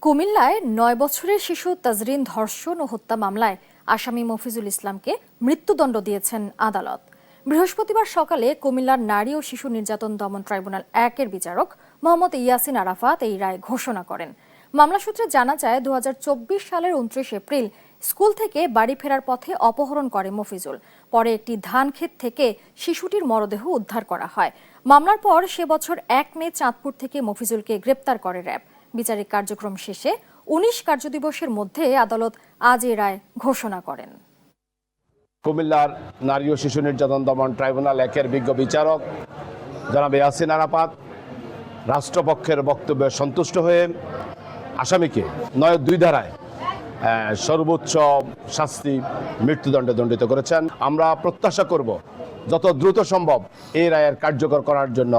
কুমিল্লায় ৯ বছরের শিশু তাজরিন ধর্ষণ ও হত্যা মামলায় আসামি মফিজুল ইসলামকে মৃত্যুদণ্ড দিয়েছেন আদালত। বৃহস্পতিবার সকালে কুমিল্লার নারী ও শিশু নির্যাতন দমন ট্রাইব্যুনাল ১-এর বিচারক মোহাম্মদ ইয়াসিন আরাফাত এই রায় ঘোষণা করেন। মামলা সূত্রে জানা যায় ২০২৪ সালের ২৯ এপ্রিল স্কুল থেকে বাড়ি ফেরার পথে অপহরণ করে মফিজুল। পরে একটি ধানক্ষেত থেকে শিশুটির মরদেহ উদ্ধার করা হয়। মামলার পর সে বছর ১ মে চাঁদপুর থেকে মফিজুলকে গ্রেপ্তার করে র্যাব। বিচারিক কার্যক্রম শেষে ১৯ কার্যদিবসের মধ্যে আদালত আজ এ রায় ঘোষণা করেন। কুমিল্লার নারী ও শিশু নির্যাতন দমন ট্রাইব্যুনাল ১-এর বিজ্ঞ বিচারক জনাব ইয়াসিন আরাফাত রাষ্ট্রপক্ষের বক্তব্যে সন্তুষ্ট হয়ে আসামিকে ৯(২) ধারায় সর্বোচ্চ শাস্তি মৃত্যুদণ্ডে দণ্ডিত করেছেন। আমরা প্রত্যাশা করব যত দ্রুত সম্ভব এই রায়ের কার্যকর করার জন্য